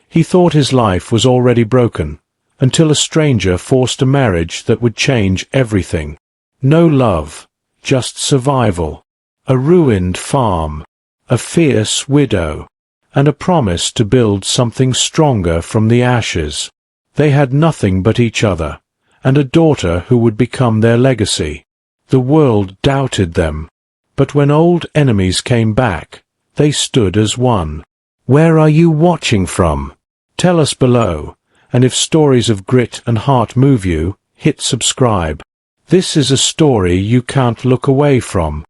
He thought his life was already broken, until a stranger forced a marriage that would change everything. No love, just survival. A ruined farm, a fierce widow, and a promise to build something stronger from the ashes. They had nothing but each other, and a daughter who would become their legacy. The world doubted them, but when old enemies came back, they stood as one. Where are you watching from? Tell us below, and if stories of grit and heart move you, hit subscribe. This is a story you can't look away from.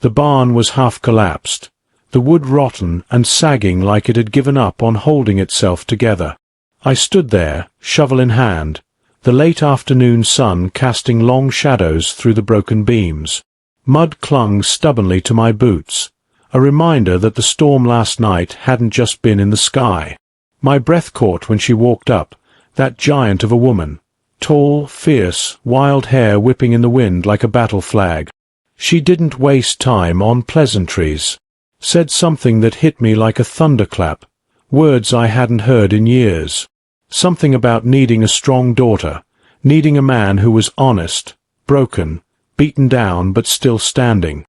The barn was half collapsed, the wood rotten and sagging like it had given up on holding itself together. I stood there, shovel in hand, the late afternoon sun casting long shadows through the broken beams. Mud clung stubbornly to my boots, a reminder that the storm last night hadn't just been in the sky. My breath caught when she walked up, that giant of a woman, tall, fierce, wild hair whipping in the wind like a battle flag. She didn't waste time on pleasantries. Said something that hit me like a thunderclap, words I hadn't heard in years. Something about needing a strong daughter, needing a man who was honest, broken, beaten down but still standing.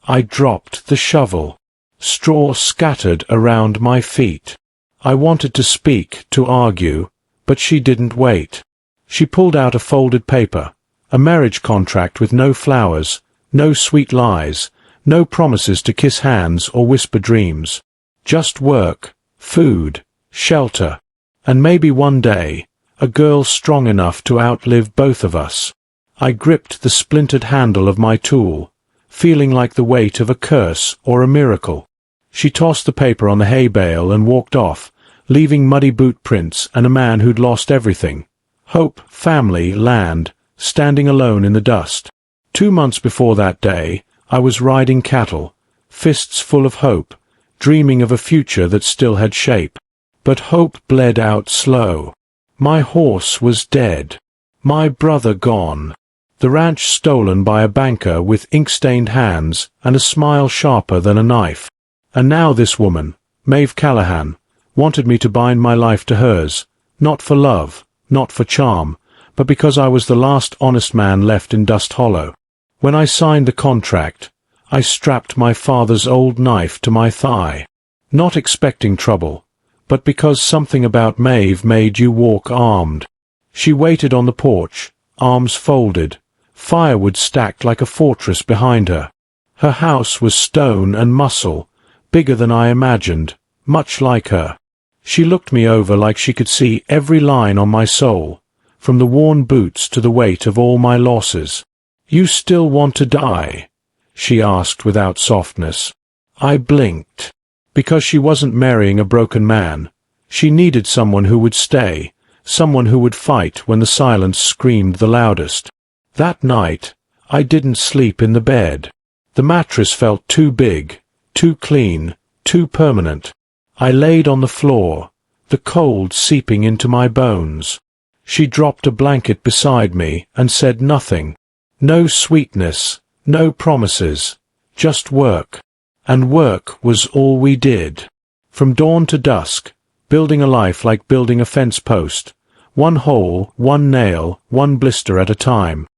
I dropped the shovel. Straw scattered around my feet. I wanted to speak, to argue, but she didn't wait. She pulled out a folded paper, a marriage contract with no flowers, no sweet lies, no promises to kiss hands or whisper dreams. Just work, food, shelter, and maybe one day, a girl strong enough to outlive both of us. I gripped the splintered handle of my tool, feeling like the weight of a curse or a miracle. She tossed the paper on the hay bale and walked off, leaving muddy boot prints and a man who'd lost everything. Hope, family, land, standing alone in the dust. 2 months before that day, I was riding cattle, fists full of hope, dreaming of a future that still had shape. But hope bled out slow. My horse was dead. My brother gone. The ranch stolen by a banker with ink-stained hands and a smile sharper than a knife. And now this woman, Maeve Callahan, wanted me to bind my life to hers, not for love, not for charm, but because I was the last honest man left in Dust Hollow. When I signed the contract, I strapped my father's old knife to my thigh, not expecting trouble, but because something about Maeve made you walk armed. She waited on the porch, arms folded, firewood stacked like a fortress behind her. Her house was stone and muscle, bigger than I imagined, much like her. She looked me over like she could see every line on my soul, from the worn boots to the weight of all my losses. "You still want to die?" she asked without softness. I blinked. Because she wasn't marrying a broken man. She needed someone who would stay, someone who would fight when the silence screamed the loudest. That night, I didn't sleep in the bed. The mattress felt too big, too clean, too permanent. I laid on the floor, the cold seeping into my bones. She dropped a blanket beside me and said nothing. No sweetness, no promises, just work. And work was all we did. From dawn to dusk, building a life like building a fence post, one hole, one nail, one blister at a time.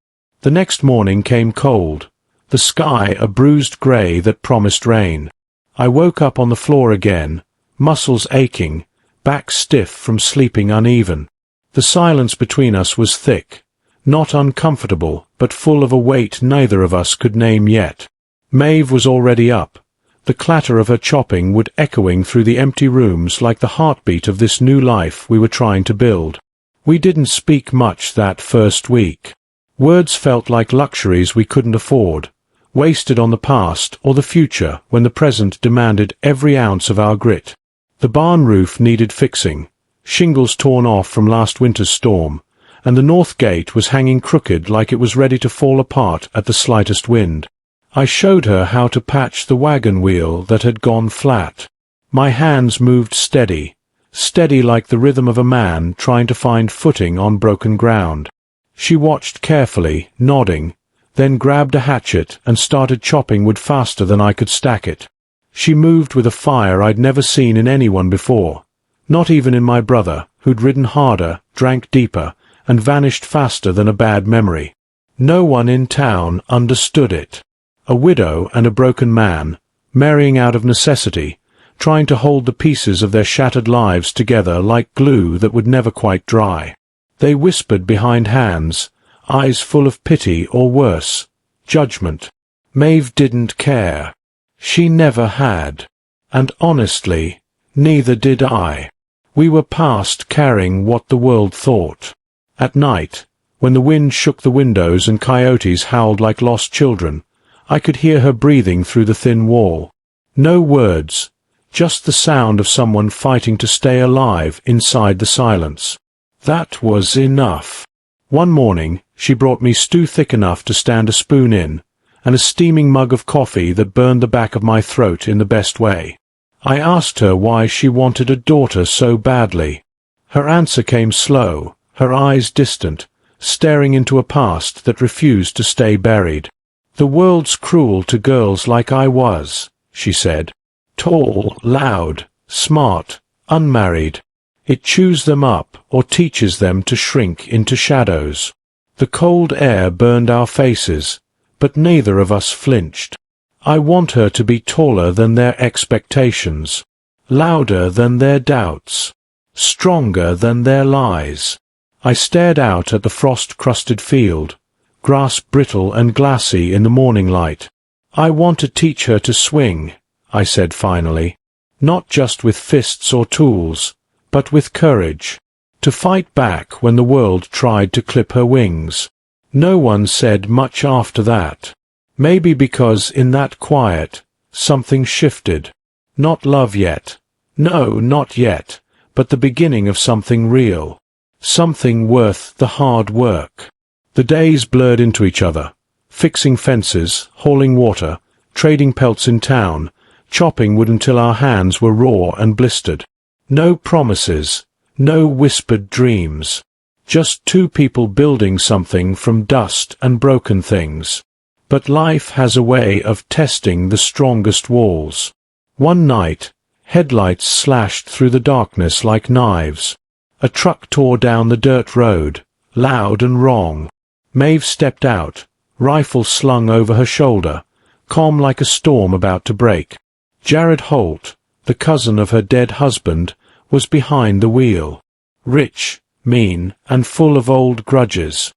The next morning came cold, the sky a bruised grey that promised rain. I woke up on the floor again, muscles aching, back stiff from sleeping uneven. The silence between us was thick, not uncomfortable, but full of a weight neither of us could name yet. Maeve was already up. The clatter of her chopping would echoing through the empty rooms like the heartbeat of this new life we were trying to build. We didn't speak much that first week. Words felt like luxuries we couldn't afford, wasted on the past or the future when the present demanded every ounce of our grit. The barn roof needed fixing, shingles torn off from last winter's storm, and the north gate was hanging crooked like it was ready to fall apart at the slightest wind. I showed her how to patch the wagon wheel that had gone flat. My hands moved steady, steady like the rhythm of a man trying to find footing on broken ground. She watched carefully, nodding, then grabbed a hatchet and started chopping wood faster than I could stack it. She moved with a fire I'd never seen in anyone before, Not even in my brother, who'd ridden harder, drank deeper, and vanished faster than a bad memory. No one in town understood it. A widow and a broken man, marrying out of necessity, trying to hold the pieces of their shattered lives together like glue that would never quite dry. They whispered behind hands, eyes full of pity or worse, judgment. Maeve didn't care. She never had. And honestly, neither did I. We were past caring what the world thought. At night, when the wind shook the windows and coyotes howled like lost children, I could hear her breathing through the thin wall. No words, just the sound of someone fighting to stay alive inside the silence. That was enough. One morning, she brought me stew thick enough to stand a spoon in, and a steaming mug of coffee that burned the back of my throat in the best way. I asked her why she wanted a daughter so badly. Her answer came slow, her eyes distant, staring into a past that refused to stay buried. "The world's cruel to girls like I was," she said. "Tall, loud, smart, unmarried. It chews them up or teaches them to shrink into shadows." The cold air burned our faces, but neither of us flinched. I want her to be taller than their expectations, louder than their doubts, stronger than their lies. I stared out at the frost-crusted field, grass brittle and glassy in the morning light. "I want to teach her to swing," I said finally, "not just with fists or tools, but with courage, to fight back when the world tried to clip her wings." No one said much after that. Maybe because in that quiet, something shifted. Not love yet. No, not yet, but the beginning of something real. Something worth the hard work. The days blurred into each other, fixing fences, hauling water, trading pelts in town, chopping wood until our hands were raw and blistered. No promises, no whispered dreams. Just two people building something from dust and broken things. But life has a way of testing the strongest walls. One night, headlights slashed through the darkness like knives. A truck tore down the dirt road, loud and wrong. Maeve stepped out, rifle slung over her shoulder, calm like a storm about to break. Jared Holt, the cousin of her dead husband, was behind the wheel. Rich, mean, and full of old grudges.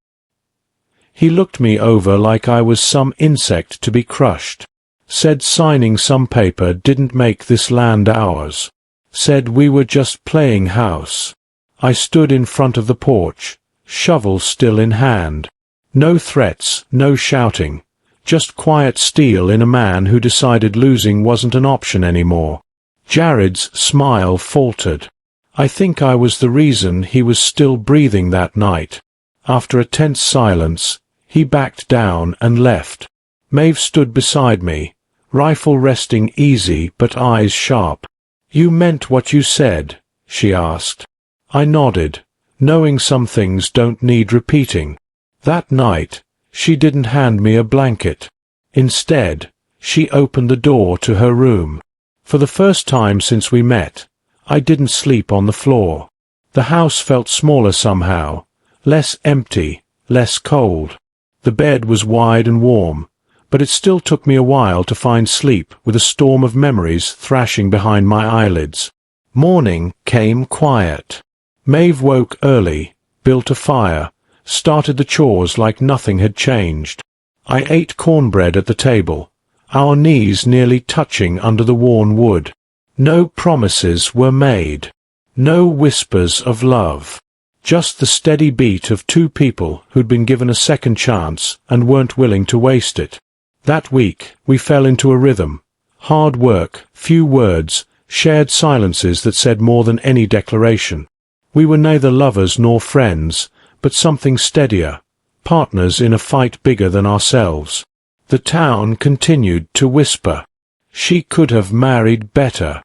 He looked me over like I was some insect to be crushed. Said signing some paper didn't make this land ours. Said we were just playing house. I stood in front of the porch, shovel still in hand. No threats, no shouting, just quiet steel in a man who decided losing wasn't an option anymore. Jared's smile faltered. I think I was the reason he was still breathing that night. After a tense silence, he backed down and left. Maeve stood beside me, rifle resting easy but eyes sharp. "You meant what you said?" she asked. I nodded, knowing some things don't need repeating. That night, she didn't hand me a blanket. Instead, she opened the door to her room. For the first time since we met, I didn't sleep on the floor. The house felt smaller somehow, less empty, less cold. The bed was wide and warm, but it still took me a while to find sleep with a storm of memories thrashing behind my eyelids. Morning came quiet. Maeve woke early, built a fire, started the chores like nothing had changed. I ate cornbread at the table, our knees nearly touching under the worn wood. No promises were made. No whispers of love. Just the steady beat of two people who'd been given a second chance and weren't willing to waste it. That week, we fell into a rhythm. Hard work, few words, shared silences that said more than any declaration. We were neither lovers nor friends, but something steadier, partners in a fight bigger than ourselves. The town continued to whisper. She could have married better.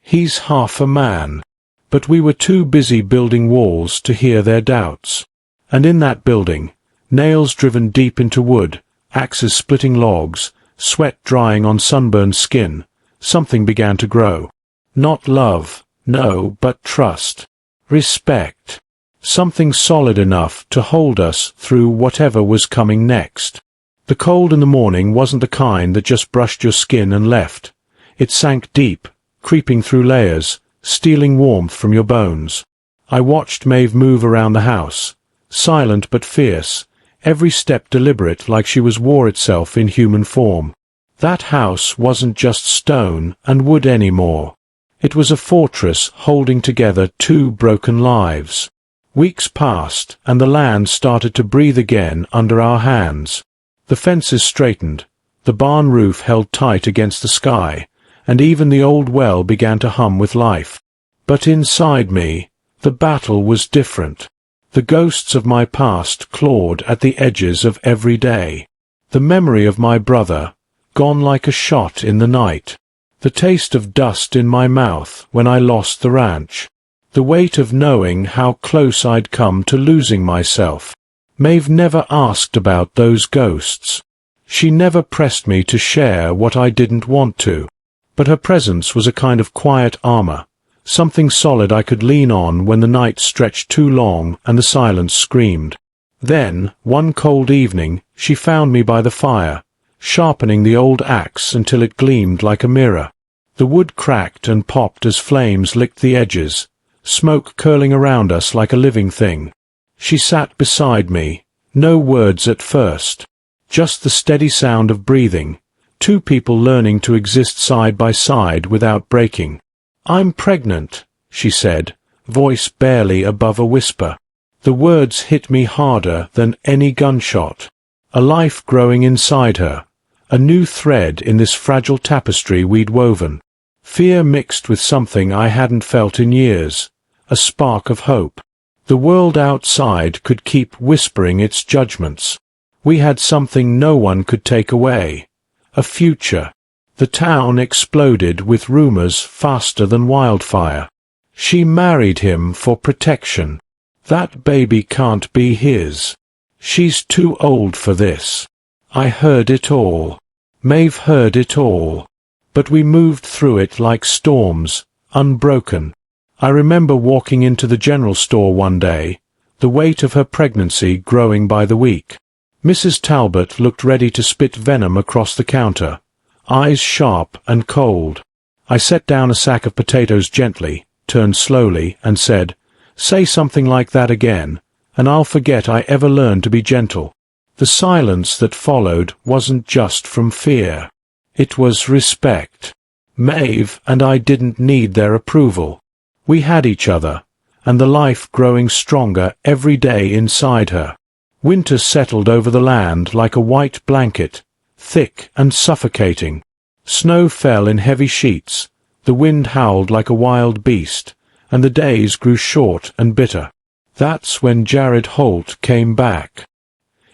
He's half a man. But we were too busy building walls to hear their doubts. And in that building, nails driven deep into wood, axes splitting logs, sweat drying on sunburned skin, something began to grow. Not love, No, but trust. Respect. Something solid enough to hold us through whatever was coming next. The cold in the morning wasn't the kind that just brushed your skin and left. It sank deep, creeping through layers, stealing warmth from your bones. I watched Maeve move around the house, silent but fierce, every step deliberate like she was war itself in human form. That house wasn't just stone and wood anymore. It was a fortress holding together two broken lives. Weeks passed, and the land started to breathe again under our hands. The fences straightened, the barn roof held tight against the sky, and even the old well began to hum with life. But inside me, the battle was different. The ghosts of my past clawed at the edges of every day. The memory of my brother, gone like a shot in the night. The taste of dust in my mouth when I lost the ranch. The weight of knowing how close I'd come to losing myself. Maeve never asked about those ghosts. She never pressed me to share what I didn't want to. But her presence was a kind of quiet armor, something solid I could lean on when the night stretched too long and the silence screamed. Then, one cold evening, she found me by the fire, sharpening the old axe until it gleamed like a mirror. The wood cracked and popped as flames licked the edges, smoke curling around us like a living thing. She sat beside me, no words at first, just the steady sound of breathing, two people learning to exist side by side without breaking. "I'm pregnant," she said, voice barely above a whisper. The words hit me harder than any gunshot. A life growing inside her, a new thread in this fragile tapestry we'd woven. Fear mixed with something I hadn't felt in years, a spark of hope. The world outside could keep whispering its judgments. We had something no one could take away, a future. The town exploded with rumors faster than wildfire. She married him for protection. That baby can't be his. She's too old for this. I heard it all. Maeve heard it all. But we moved through it like storms, unbroken. I remember walking into the general store one day, the weight of her pregnancy growing by the week. Mrs. Talbot looked ready to spit venom across the counter, eyes sharp and cold. I set down a sack of potatoes gently, turned slowly, and said, "Say something like that again, and I'll forget I ever learned to be gentle." The silence that followed wasn't just from fear. It was respect. Maeve and I didn't need their approval. We had each other, and the life growing stronger every day inside her. Winter settled over the land like a white blanket, thick and suffocating. Snow fell in heavy sheets, the wind howled like a wild beast, and the days grew short and bitter. That's when Jared Holt came back.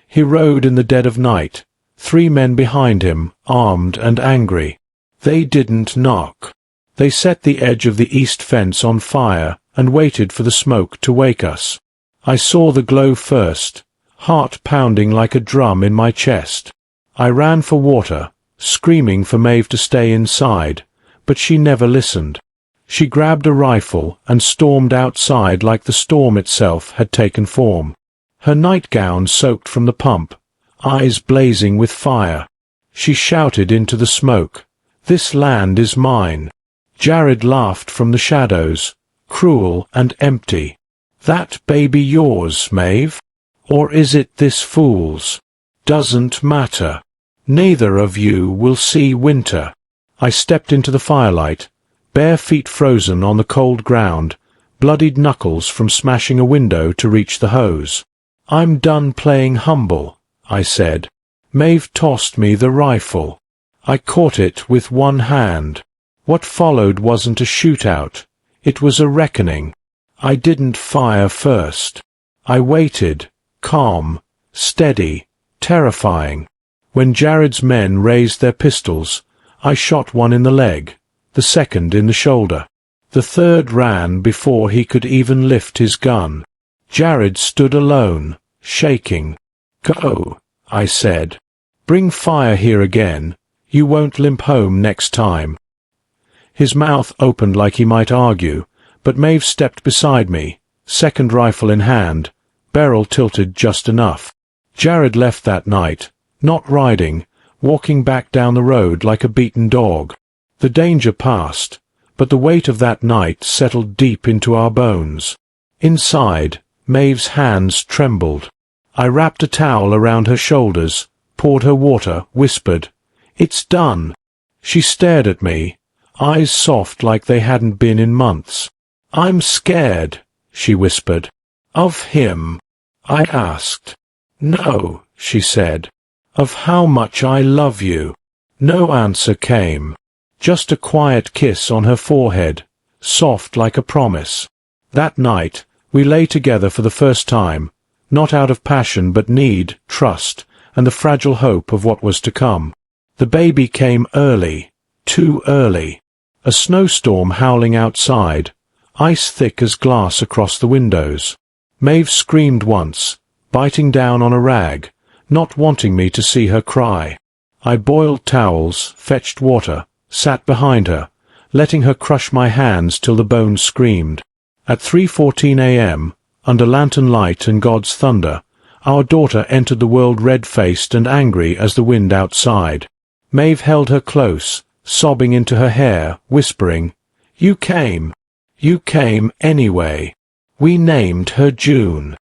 He rode in the dead of night, 3 men behind him, armed and angry. They didn't knock. They set the edge of the east fence on fire and waited for the smoke to wake us. I saw the glow first, heart pounding like a drum in my chest. I ran for water, screaming for Maeve to stay inside, but she never listened. She grabbed a rifle and stormed outside like the storm itself had taken form. Her nightgown soaked from the pump, eyes blazing with fire. She shouted into the smoke, "This land is mine." Jared laughed from the shadows, cruel and empty. "That baby yours, Maeve? Or is it this fool's? Doesn't matter. Neither of you will see winter." I stepped into the firelight, bare feet frozen on the cold ground, bloodied knuckles from smashing a window to reach the hose. "I'm done playing humble," I said. Maeve tossed me the rifle. I caught it with one hand. What followed wasn't a shootout. It was a reckoning. I didn't fire first. I waited, calm, steady, terrifying. When Jared's men raised their pistols, I shot one in the leg, the second in the shoulder. The third ran before he could even lift his gun. Jared stood alone, shaking. "Go," I said. "Bring fire here again. You won't limp home next time." His mouth opened like he might argue, but Maeve stepped beside me, second rifle in hand, barrel tilted just enough. Jared left that night, not riding, walking back down the road like a beaten dog. The danger passed, but the weight of that night settled deep into our bones. Inside, Maeve's hands trembled. I wrapped a towel around her shoulders, poured her water, whispered, "It's done." She stared at me, eyes soft like they hadn't been in months. "I'm scared," she whispered. "Of him?" I asked. "No," she said. "Of how much I love you." No answer came. Just a quiet kiss on her forehead, soft like a promise. That night, we lay together for the first time, not out of passion but need, trust, and the fragile hope of what was to come. The baby came early, too early. A snowstorm howling outside, ice thick as glass across the windows. Maeve screamed once, biting down on a rag, not wanting me to see her cry. I boiled towels, fetched water, sat behind her, letting her crush my hands till the bones screamed. At 3:14 a.m., under lantern light and God's thunder, our daughter entered the world red-faced and angry as the wind outside. Maeve held her close, sobbing into her hair, whispering, "You came. You came anyway." We named her June.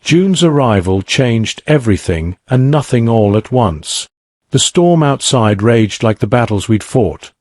June's arrival changed everything and nothing all at once. The storm outside raged like the battles we'd fought,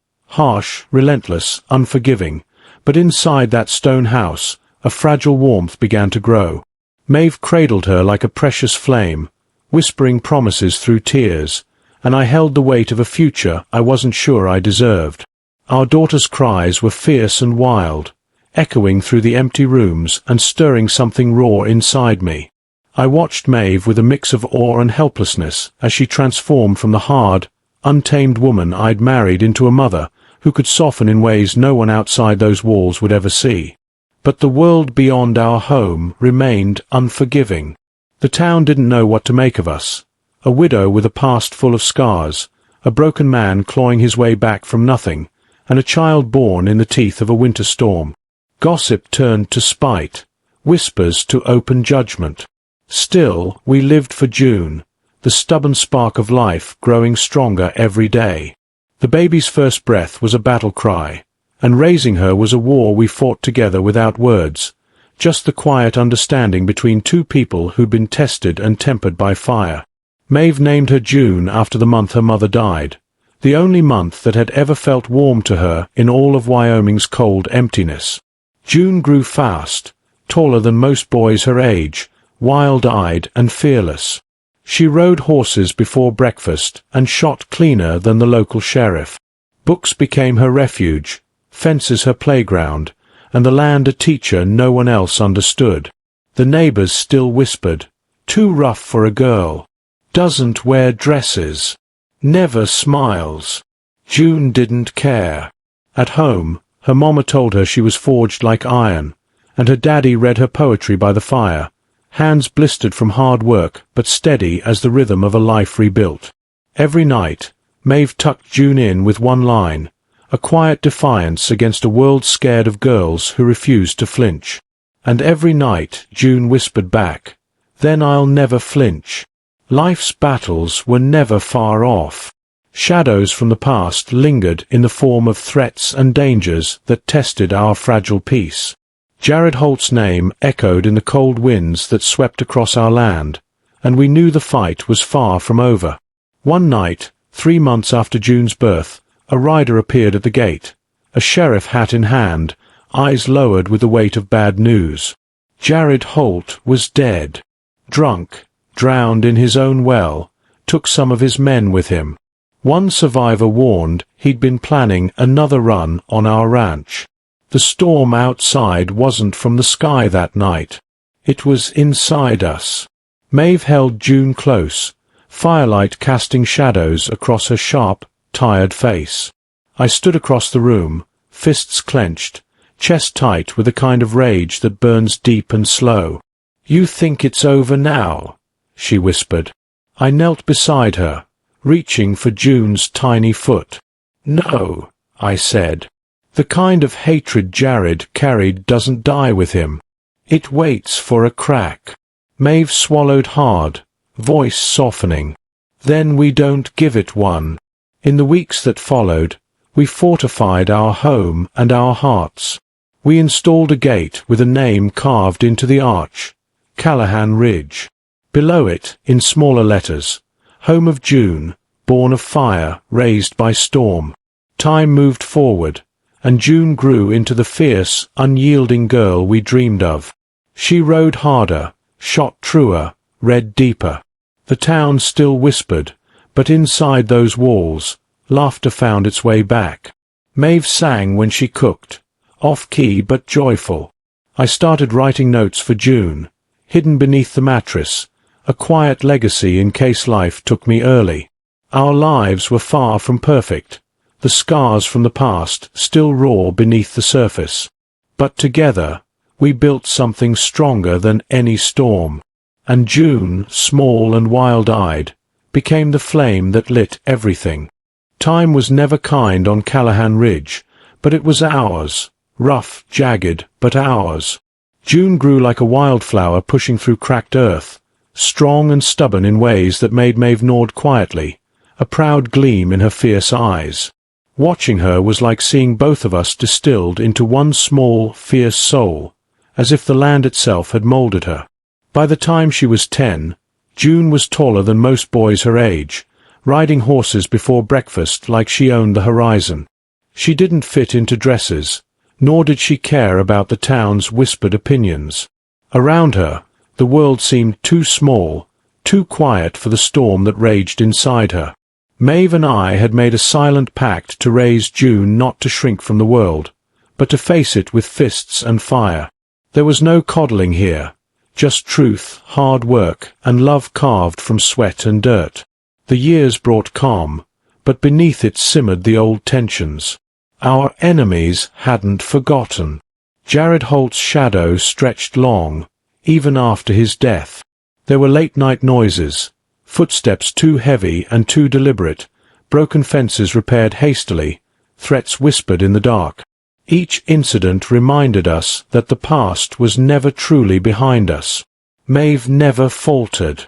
harsh, relentless, unforgiving, but inside that stone house, a fragile warmth began to grow. Maeve cradled her like a precious flame, whispering promises through tears, and I held the weight of a future I wasn't sure I deserved. Our daughter's cries were fierce and wild, echoing through the empty rooms and stirring something raw inside me. I watched Maeve with a mix of awe and helplessness as she transformed from the hard, untamed woman I'd married into a mother who could soften in ways no one outside those walls would ever see. But the world beyond our home remained unforgiving. The town didn't know what to make of us. A widow with a past full of scars, a broken man clawing his way back from nothing, and a child born in the teeth of a winter storm. Gossip turned to spite, whispers to open judgment. Still, we lived for June, the stubborn spark of life growing stronger every day. The baby's first breath was a battle cry, and raising her was a war we fought together without words, just the quiet understanding between two people who'd been tested and tempered by fire. Maeve named her June after the month her mother died, the only month that had ever felt warm to her in all of Wyoming's cold emptiness. June grew fast, taller than most boys her age, wild-eyed and fearless. She rode horses before breakfast and shot cleaner than the local sheriff. Books became her refuge, fences her playground, and the land a teacher no one else understood. The neighbors still whispered, "Too rough for a girl. Doesn't wear dresses. Never smiles." June didn't care. At home, her mama told her she was forged like iron, and her daddy read her poetry by the fire, hands blistered from hard work but steady as the rhythm of a life rebuilt. Every night, Maeve tucked June in with one line, a quiet defiance against a world scared of girls who refused to flinch. And every night June whispered back, "Then I'll never flinch." Life's battles were never far off. Shadows from the past lingered in the form of threats and dangers that tested our fragile peace. Jared Holt's name echoed in the cold winds that swept across our land, and we knew the fight was far from over. One night, 3 months after June's birth, a rider appeared at the gate, a sheriff hat in hand, eyes lowered with the weight of bad news. Jared Holt was dead. Drunk, drowned in his own well, took some of his men with him. One survivor warned he'd been planning another run on our ranch. The storm outside wasn't from the sky that night. It was inside us. Maeve held June close, firelight casting shadows across her sharp, tired face. I stood across the room, fists clenched, chest tight with a kind of rage that burns deep and slow. "You think it's over now?" she whispered. I knelt beside her, reaching for June's tiny foot. "No," I said. The kind of hatred Jared carried doesn't die with him. It waits for a crack. Maeve swallowed hard, voice softening. Then we don't give it one. In the weeks that followed, we fortified our home and our hearts. We installed a gate with a name carved into the arch, Callahan Ridge. Below it, in smaller letters, Home of June, born of fire, raised by storm. Time moved forward, and June grew into the fierce, unyielding girl we dreamed of. She rode harder, shot truer, read deeper. The town still whispered, but inside those walls, laughter found its way back. Maeve sang when she cooked, off-key but joyful. I started writing notes for June, hidden beneath the mattress, a quiet legacy in case life took me early. Our lives were far from perfect, the scars from the past still raw beneath the surface. But together, we built something stronger than any storm. And June, small and wild-eyed, became the flame that lit everything. Time was never kind on Callahan Ridge, but it was ours, rough, jagged, but ours. June grew like a wildflower pushing through cracked earth, strong and stubborn in ways that made Maeve nod quietly, a proud gleam in her fierce eyes. Watching her was like seeing both of us distilled into one small, fierce soul, as if the land itself had molded her. By the time she was 10, June was taller than most boys her age, riding horses before breakfast like she owned the horizon. She didn't fit into dresses, nor did she care about the town's whispered opinions. Around her, the world seemed too small, too quiet for the storm that raged inside her. Maeve and I had made a silent pact to raise June not to shrink from the world, but to face it with fists and fire. There was no coddling here, just truth, hard work, and love carved from sweat and dirt. The years brought calm, but beneath it simmered the old tensions. Our enemies hadn't forgotten. Jared Holt's shadow stretched long, even after his death. There were late-night noises, footsteps too heavy and too deliberate, broken fences repaired hastily, threats whispered in the dark. Each incident reminded us that the past was never truly behind us. Maeve never faltered.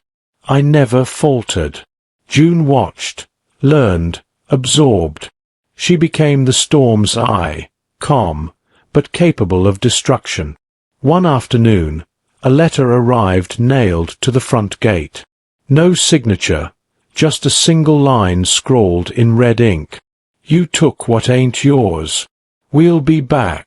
I never faltered. June watched, learned, absorbed. She became the storm's eye, calm, but capable of destruction. One afternoon, a letter arrived nailed to the front gate. No signature, just a single line scrawled in red ink. You took what ain't yours. We'll be back.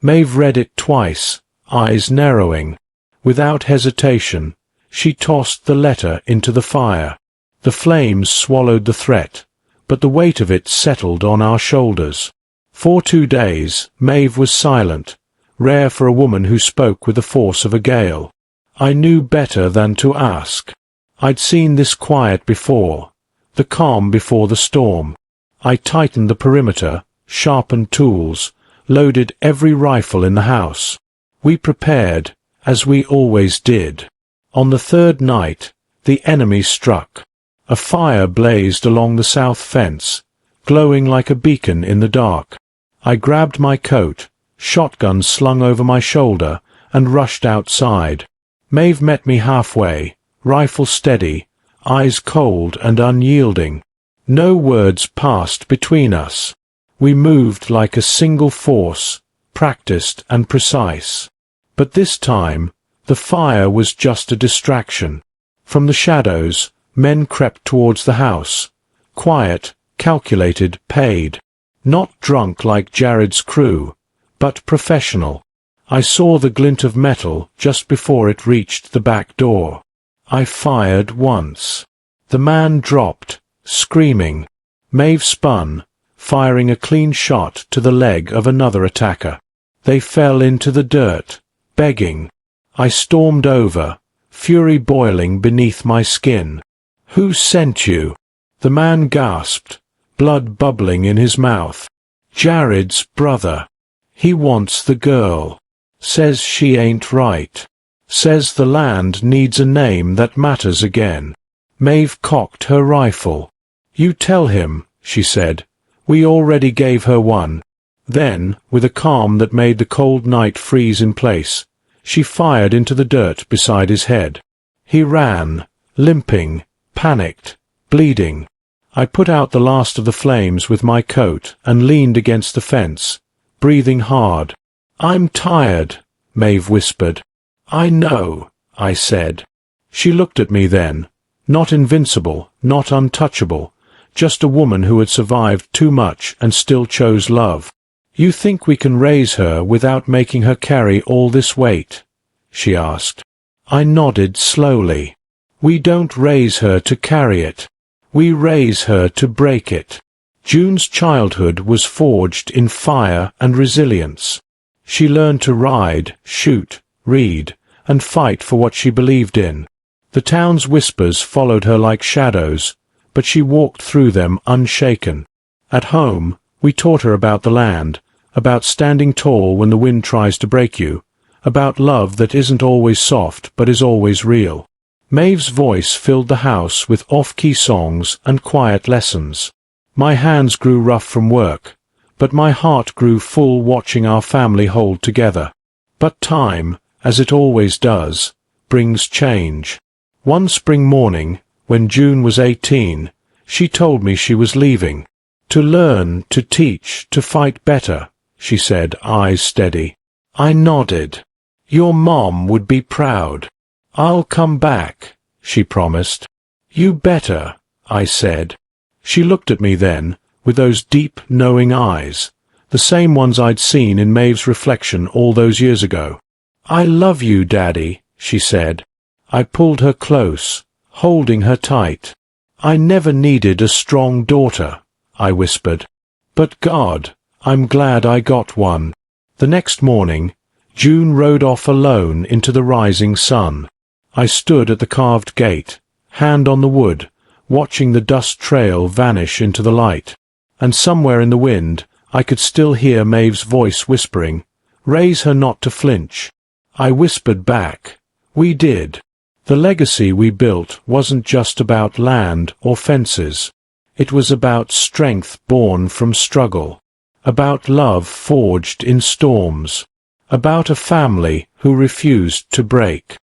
Maeve read it twice, eyes narrowing. Without hesitation, she tossed the letter into the fire. The flames swallowed the threat, but the weight of it settled on our shoulders. For 2 days, Maeve was silent, rare for a woman who spoke with the force of a gale. I knew better than to ask. I'd seen this quiet before, the calm before the storm. I tightened the perimeter, sharpened tools, loaded every rifle in the house. We prepared, as we always did. On the third night, the enemy struck. A fire blazed along the south fence, glowing like a beacon in the dark. I grabbed my coat, shotgun slung over my shoulder, and rushed outside. Maeve met me halfway, rifle steady, eyes cold and unyielding. No words passed between us. We moved like a single force, practiced and precise. But this time, the fire was just a distraction. From the shadows, men crept towards the house. Quiet, calculated, paid. Not drunk like Jared's crew, but professional. I saw the glint of metal just before it reached the back door. I fired once. The man dropped, screaming. Maeve spun, firing a clean shot to the leg of another attacker. They fell into the dirt, begging. I stormed over, fury boiling beneath my skin. Who sent you? The man gasped, blood bubbling in his mouth. Jared's brother. He wants the girl. Says she ain't right. Says the land needs a name that matters again. Maeve cocked her rifle. You tell him, she said. We already gave her one. Then, with a calm that made the cold night freeze in place, she fired into the dirt beside his head. He ran, limping, panicked, bleeding. I put out the last of the flames with my coat and leaned against the fence, breathing hard. "I'm tired," Maeve whispered. "I know," I said. She looked at me then, not invincible, not untouchable, just a woman who had survived too much and still chose love. "You think we can raise her without making her carry all this weight?" she asked. I nodded slowly. "We don't raise her to carry it. We raise her to break it." June's childhood was forged in fire and resilience. She learned to ride, shoot, read, and fight for what she believed in. The town's whispers followed her like shadows, but she walked through them unshaken. At home, we taught her about the land, about standing tall when the wind tries to break you, about love that isn't always soft but is always real. Maeve's voice filled the house with off-key songs and quiet lessons. My hands grew rough from work, but my heart grew full watching our family hold together. But time, as it always does, brings change. One spring morning, when June was 18, she told me she was leaving. "To learn, to teach, to fight better," she said, eyes steady. I nodded. "Your mom would be proud." "I'll come back," she promised. "You better," I said. She looked at me then, with those deep, knowing eyes, the same ones I'd seen in Maeve's reflection all those years ago. "I love you, Daddy," she said. I pulled her close, holding her tight. "I never needed a strong daughter," I whispered. "But God, I'm glad I got one." The next morning, June rode off alone into the rising sun. I stood at the carved gate, hand on the wood, watching the dust trail vanish into the light. And somewhere in the wind, I could still hear Maeve's voice whispering, "Raise her not to flinch." I whispered back, "We did." The legacy we built wasn't just about land or fences. It was about strength born from struggle, about love forged in storms, about a family who refused to break.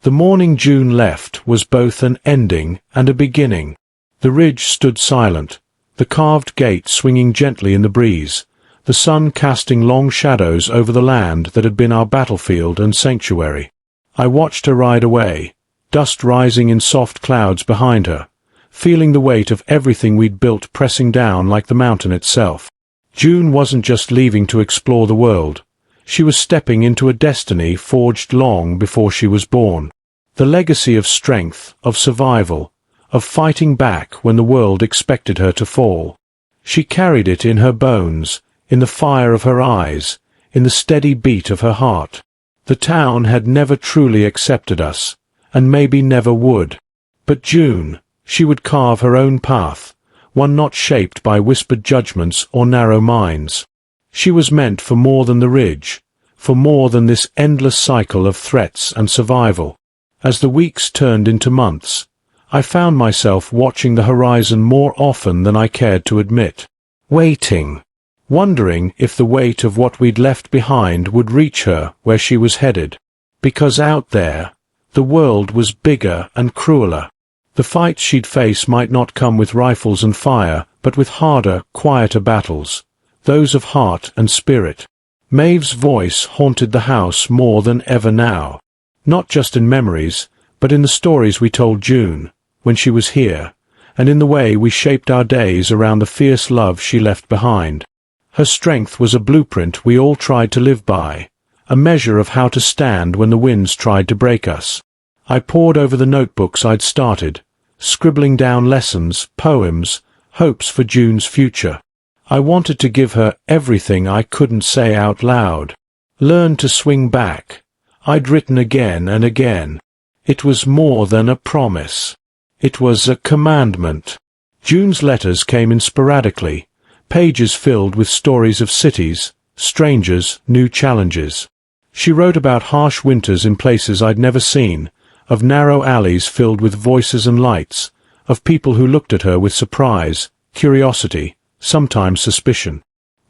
The morning June left was both an ending and a beginning. The ridge stood silent, the carved gate swinging gently in the breeze, the sun casting long shadows over the land that had been our battlefield and sanctuary. I watched her ride away, dust rising in soft clouds behind her, feeling the weight of everything we'd built pressing down like the mountain itself. June wasn't just leaving to explore the world. She was stepping into a destiny forged long before she was born. The legacy of strength, of survival, of fighting back when the world expected her to fall. She carried it in her bones, in the fire of her eyes, in the steady beat of her heart. The town had never truly accepted us, and maybe never would. But June, she would carve her own path, one not shaped by whispered judgments or narrow minds. She was meant for more than the ridge, for more than this endless cycle of threats and survival. As the weeks turned into months, I found myself watching the horizon more often than I cared to admit, waiting, wondering if the weight of what we'd left behind would reach her where she was headed. Because out there, the world was bigger and crueler. The fights she'd face might not come with rifles and fire, but with harder, quieter battles, those of heart and spirit. Maeve's voice haunted the house more than ever now. Not just in memories, but in the stories we told June, when she was here, and in the way we shaped our days around the fierce love she left behind. Her strength was a blueprint we all tried to live by, a measure of how to stand when the winds tried to break us. I pored over the notebooks I'd started, scribbling down lessons, poems, hopes for June's future. I wanted to give her everything I couldn't say out loud. Learn to swing back. I'd written again and again. It was more than a promise. It was a commandment. June's letters came in sporadically, pages filled with stories of cities, strangers, new challenges. She wrote about harsh winters in places I'd never seen, of narrow alleys filled with voices and lights, of people who looked at her with surprise, curiosity, sometimes suspicion.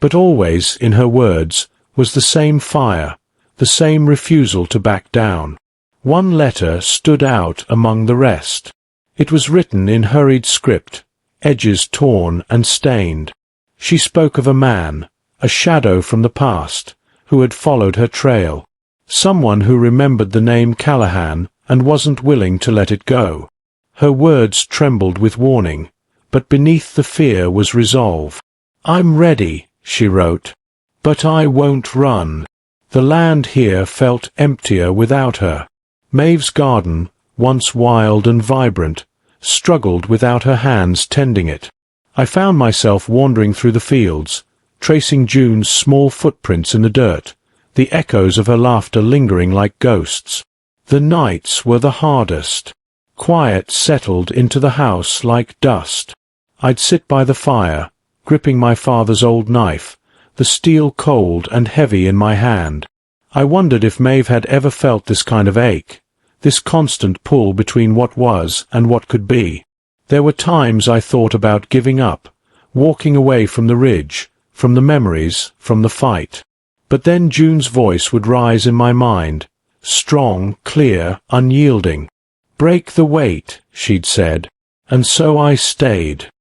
But always, in her words, was the same fire, the same refusal to back down. One letter stood out among the rest. It was written in hurried script, edges torn and stained. She spoke of a man, a shadow from the past, who had followed her trail. Someone who remembered the name Callahan and wasn't willing to let it go. Her words trembled with warning, but beneath the fear was resolve. "I'm ready," she wrote, "but I won't run." The land here felt emptier without her. Maeve's garden, once wild and vibrant, struggled without her hands tending it. I found myself wandering through the fields, tracing June's small footprints in the dirt, the echoes of her laughter lingering like ghosts. The nights were the hardest. Quiet settled into the house like dust. I'd sit by the fire, gripping my father's old knife, the steel cold and heavy in my hand. I wondered if Maeve had ever felt this kind of ache, this constant pull between what was and what could be. There were times I thought about giving up, walking away from the ridge, from the memories, from the fight. But then June's voice would rise in my mind, strong, clear, unyielding. "Break the weight," she'd said, and so I stayed.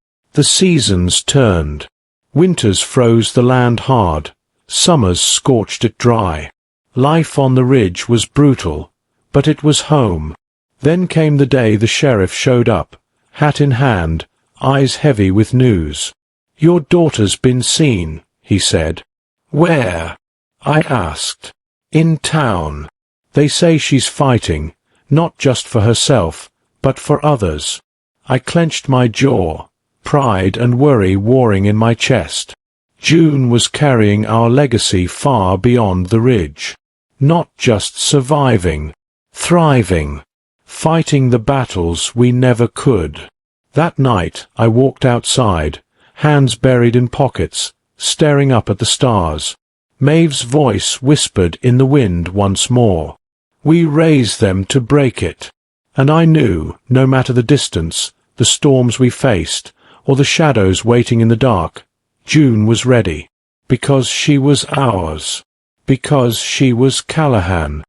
The seasons turned. Winters froze the land hard, summers scorched it dry. Life on the ridge was brutal, but it was home. Then came the day the sheriff showed up, hat in hand, eyes heavy with news. "Your daughter's been seen," he said. "Where?" I asked. "In town. They say she's fighting, not just for herself, but for others." I clenched my jaw, pride and worry warring in my chest. June was carrying our legacy far beyond the ridge. Not just surviving, thriving, fighting the battles we never could. That night I walked outside, hands buried in pockets, staring up at the stars. Maeve's voice whispered in the wind once more. "We raise them to break it." And I knew, no matter the distance, the storms we faced, or the shadows waiting in the dark, June was ready. Because she was ours. Because she was Callahan.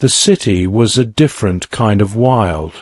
The city was a different kind of wild.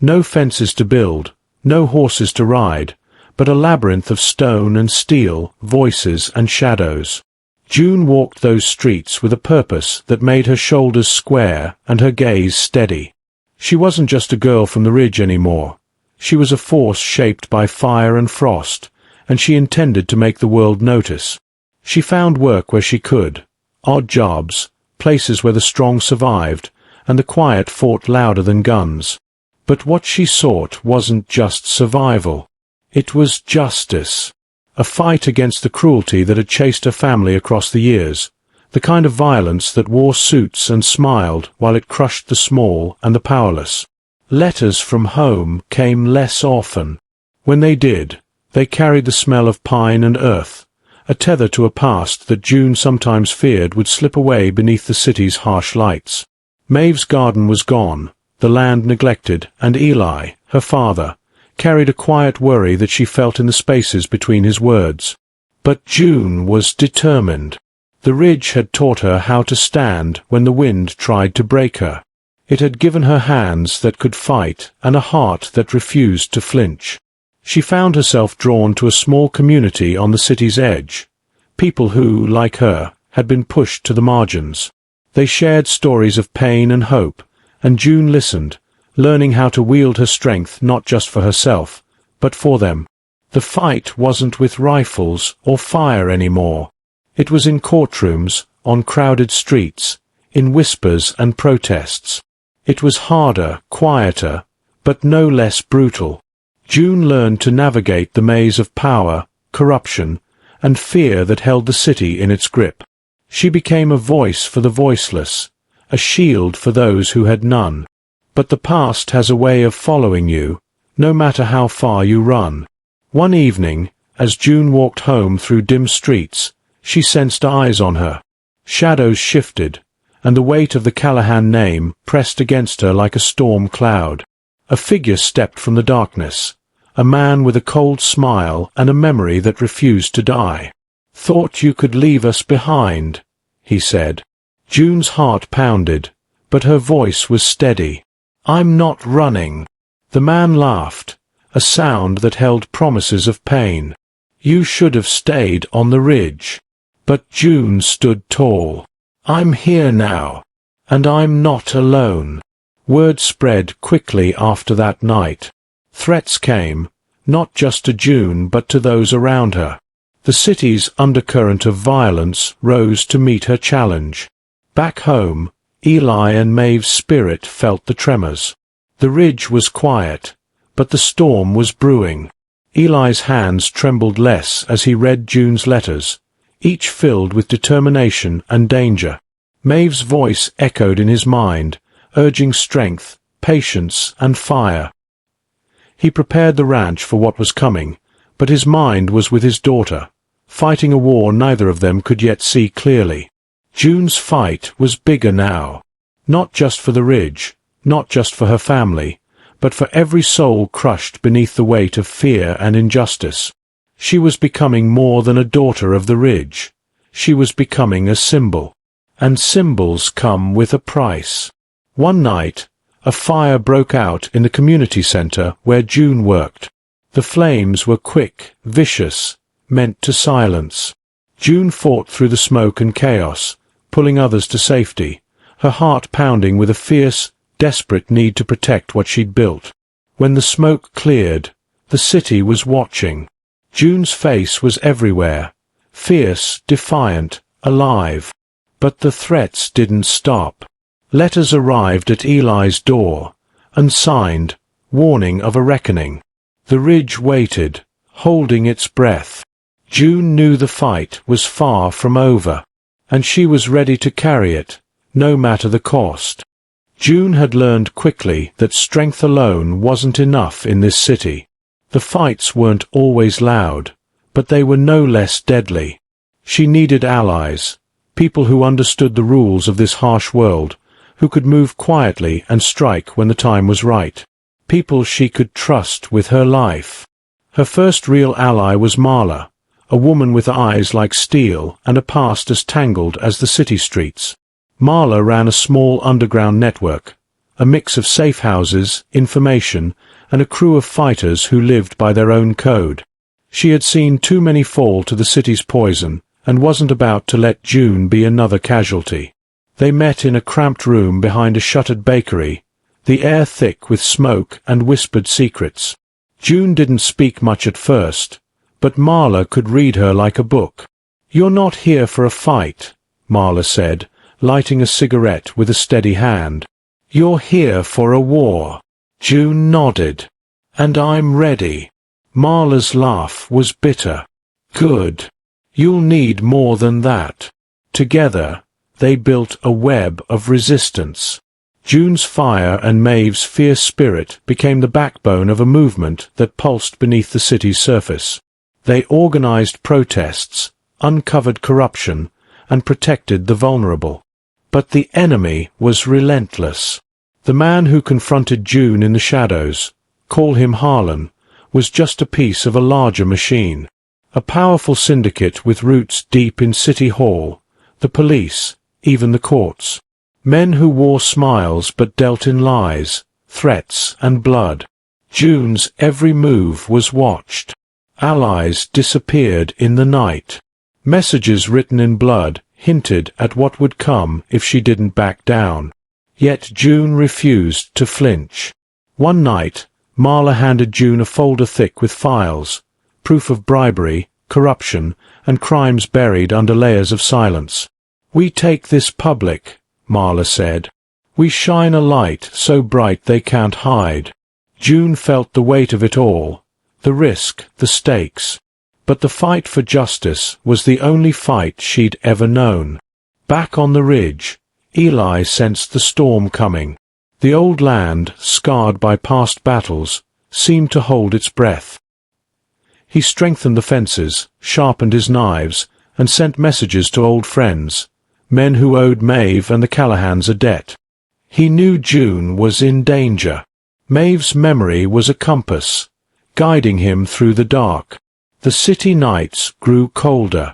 No fences to build, no horses to ride, but a labyrinth of stone and steel, voices and shadows. June walked those streets with a purpose that made her shoulders square and her gaze steady. She wasn't just a girl from the ridge anymore. She was a force shaped by fire and frost, and she intended to make the world notice. She found work where she could, odd jobs, places where the strong survived, and the quiet fought louder than guns. But what she sought wasn't just survival. It was justice. A fight against the cruelty that had chased her family across the years, the kind of violence that wore suits and smiled while it crushed the small and the powerless. Letters from home came less often. When they did, they carried the smell of pine and earth, a tether to a past that June sometimes feared would slip away beneath the city's harsh lights. Maeve's garden was gone, the land neglected, and Eli, her father, carried a quiet worry that she felt in the spaces between his words. But June was determined. The ridge had taught her how to stand when the wind tried to break her. It had given her hands that could fight and a heart that refused to flinch. She found herself drawn to a small community on the city's edge, people who, like her, had been pushed to the margins. They shared stories of pain and hope, and June listened, learning how to wield her strength not just for herself, but for them. The fight wasn't with rifles or fire anymore. It was in courtrooms, on crowded streets, in whispers and protests. It was harder, quieter, but no less brutal. June learned to navigate the maze of power, corruption, and fear that held the city in its grip. She became a voice for the voiceless, a shield for those who had none. But the past has a way of following you, no matter how far you run. One evening, as June walked home through dim streets, she sensed eyes on her. Shadows shifted, and the weight of the Callahan name pressed against her like a storm cloud. A figure stepped from the darkness, a man with a cold smile and a memory that refused to die. "Thought you could leave us behind," he said. June's heart pounded, but her voice was steady. "I'm not running." The man laughed, a sound that held promises of pain. "You should have stayed on the ridge." But June stood tall. "I'm here now. And I'm not alone." Word spread quickly after that night. Threats came, not just to June but to those around her. The city's undercurrent of violence rose to meet her challenge. Back home, Eli and Maeve's spirit felt the tremors. The ridge was quiet, but the storm was brewing. Eli's hands trembled less as he read June's letters, each filled with determination and danger. Maeve's voice echoed in his mind, urging strength, patience, and fire. He prepared the ranch for what was coming, but his mind was with his daughter, fighting a war neither of them could yet see clearly. June's fight was bigger now. Not just for the ridge, not just for her family, but for every soul crushed beneath the weight of fear and injustice. She was becoming more than a daughter of the ridge. She was becoming a symbol. And symbols come with a price. One night, a fire broke out in the community center where June worked. The flames were quick, vicious, meant to silence. June fought through the smoke and chaos, pulling others to safety, her heart pounding with a fierce, desperate need to protect what she'd built. When the smoke cleared, the city was watching. June's face was everywhere, fierce, defiant, alive. But the threats didn't stop. Letters arrived at Eli's door, unsigned, warning of a reckoning. The ridge waited, holding its breath. June knew the fight was far from over, and she was ready to carry it, no matter the cost. June had learned quickly that strength alone wasn't enough in this city. The fights weren't always loud, but they were no less deadly. She needed allies, people who understood the rules of this harsh world, who could move quietly and strike when the time was right. People she could trust with her life. Her first real ally was Marla, a woman with eyes like steel and a past as tangled as the city streets. Marla ran a small underground network, a mix of safe houses, information, and a crew of fighters who lived by their own code. She had seen too many fall to the city's poison, and wasn't about to let June be another casualty. They met in a cramped room behind a shuttered bakery, the air thick with smoke and whispered secrets. June didn't speak much at first, but Marla could read her like a book. "You're not here for a fight," Marla said, lighting a cigarette with a steady hand. "You're here for a war." June nodded. "And I'm ready." Marla's laugh was bitter. "Good. You'll need more than that." Together, they built a web of resistance. June's fire and Maeve's fierce spirit became the backbone of a movement that pulsed beneath the city's surface. They organized protests, uncovered corruption, and protected the vulnerable. But the enemy was relentless. The man who confronted June in the shadows, call him Harlan, was just a piece of a larger machine. A powerful syndicate with roots deep in City Hall, the police, even the courts. Men who wore smiles but dealt in lies, threats, and blood. June's every move was watched. Allies disappeared in the night. Messages written in blood hinted at what would come if she didn't back down. Yet June refused to flinch. One night, Marla handed June a folder thick with files, proof of bribery, corruption, and crimes buried under layers of silence. "We take this public," Marla said. "We shine a light so bright they can't hide." June felt the weight of it all, the risk, the stakes. But the fight for justice was the only fight she'd ever known. Back on the ridge, Eli sensed the storm coming. The old land, scarred by past battles, seemed to hold its breath. He strengthened the fences, sharpened his knives, and sent messages to old friends, men who owed Maeve and the Callahans a debt. He knew June was in danger. Maeve's memory was a compass, guiding him through the dark. The city nights grew colder.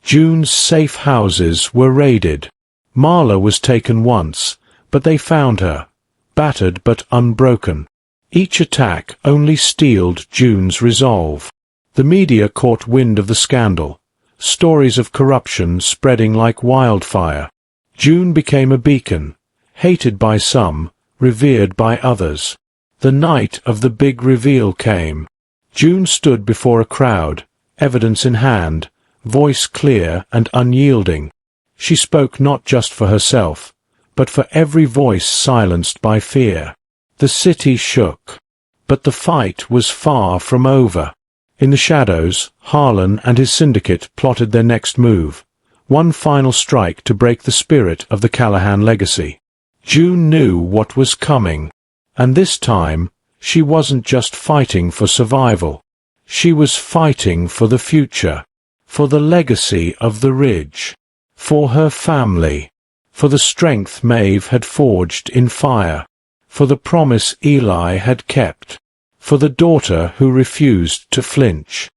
June's safe houses were raided. Marla was taken once, but they found her, battered but unbroken. Each attack only steeled June's resolve. The media caught wind of the scandal, stories of corruption spreading like wildfire. June became a beacon, hated by some, revered by others. The night of the big reveal came. June stood before a crowd, evidence in hand, voice clear and unyielding. She spoke not just for herself, but for every voice silenced by fear. The city shook. But the fight was far from over. In the shadows, Harlan and his syndicate plotted their next move, one final strike to break the spirit of the Callahan legacy. June knew what was coming, and this time, she wasn't just fighting for survival. She was fighting for the future, for the legacy of the Ridge, for her family, for the strength Maeve had forged in fire, for the promise Eli had kept, for the daughter who refused to flinch.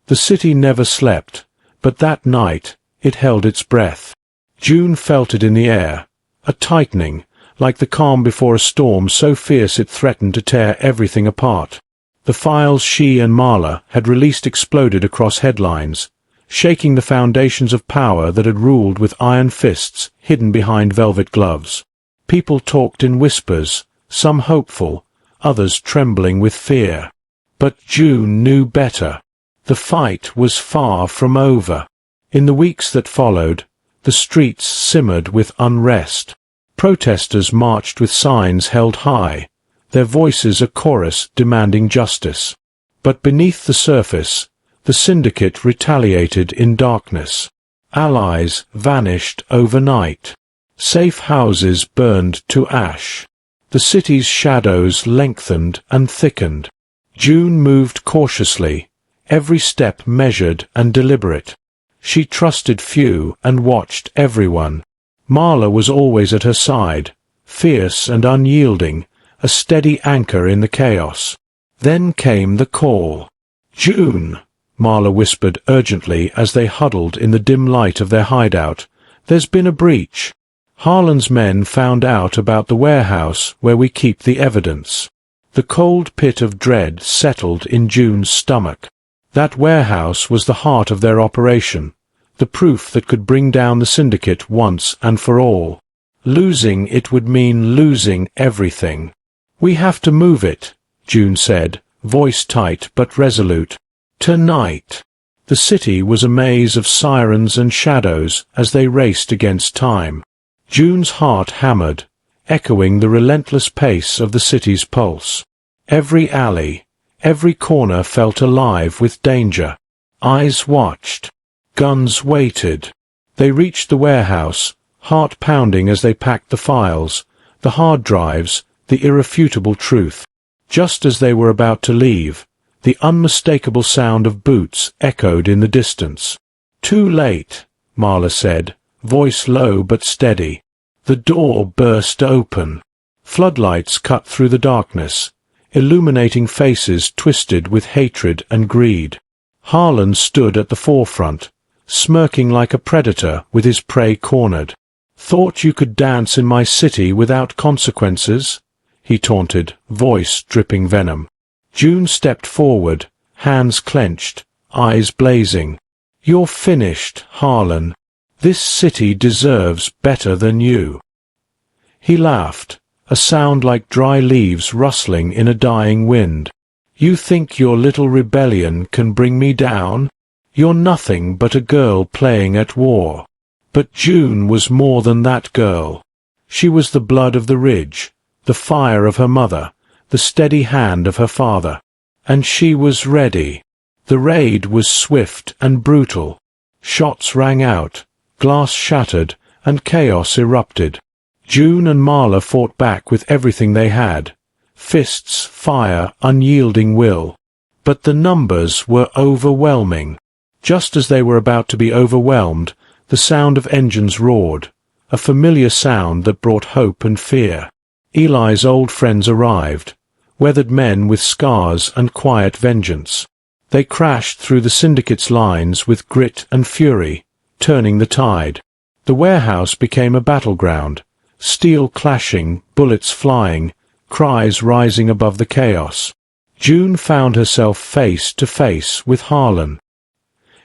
The city never slept, but that night it held its breath. June felt it in the air, a tightening, like the calm before a storm so fierce it threatened to tear everything apart. The files she and Marla had released exploded across headlines, shaking the foundations of power that had ruled with iron fists hidden behind velvet gloves. People talked in whispers, some hopeful, others trembling with fear. But June knew better. The fight was far from over. In the weeks that followed, the streets simmered with unrest. Protesters marched with signs held high, their voices a chorus demanding justice. But beneath the surface, the syndicate retaliated in darkness. Allies vanished overnight. Safe houses burned to ash. The city's shadows lengthened and thickened. June moved cautiously, every step measured and deliberate. She trusted few and watched everyone. Marla was always at her side, fierce and unyielding, a steady anchor in the chaos. Then came the call. "June," Marla whispered urgently as they huddled in the dim light of their hideout, "there's been a breach. Harlan's men found out about the warehouse where we keep the evidence." The cold pit of dread settled in June's stomach. That warehouse was the heart of their operation, the proof that could bring down the syndicate once and for all. Losing it would mean losing everything. "We have to move it," June said, voice tight but resolute. "Tonight." The city was a maze of sirens and shadows as they raced against time. June's heart hammered, echoing the relentless pace of the city's pulse. Every alley, every corner felt alive with danger. Eyes watched. Guns waited. They reached the warehouse, heart pounding as they packed the files, the hard drives, the irrefutable truth. Just as they were about to leave, the unmistakable sound of boots echoed in the distance. "Too late," Marla said, voice low but steady. The door burst open. Floodlights cut through the darkness, illuminating faces twisted with hatred and greed. Harlan stood at the forefront, smirking like a predator with his prey cornered. "Thought you could dance in my city without consequences?" he taunted, voice dripping venom. June stepped forward, hands clenched, eyes blazing. "You're finished, Harlan. This city deserves better than you." He laughed, a sound like dry leaves rustling in a dying wind. "You think your little rebellion can bring me down? You're nothing but a girl playing at war." But June was more than that girl. She was the blood of the Ridge, the fire of her mother, the steady hand of her father. And she was ready. The raid was swift and brutal. Shots rang out, glass shattered, and chaos erupted. June and Marla fought back with everything they had. Fists, fire, unyielding will. But the numbers were overwhelming. Just as they were about to be overwhelmed, the sound of engines roared, a familiar sound that brought hope and fear. Eli's old friends arrived, weathered men with scars and quiet vengeance. They crashed through the syndicate's lines with grit and fury, turning the tide. The warehouse became a battleground, steel clashing, bullets flying, cries rising above the chaos. June found herself face to face with Harlan.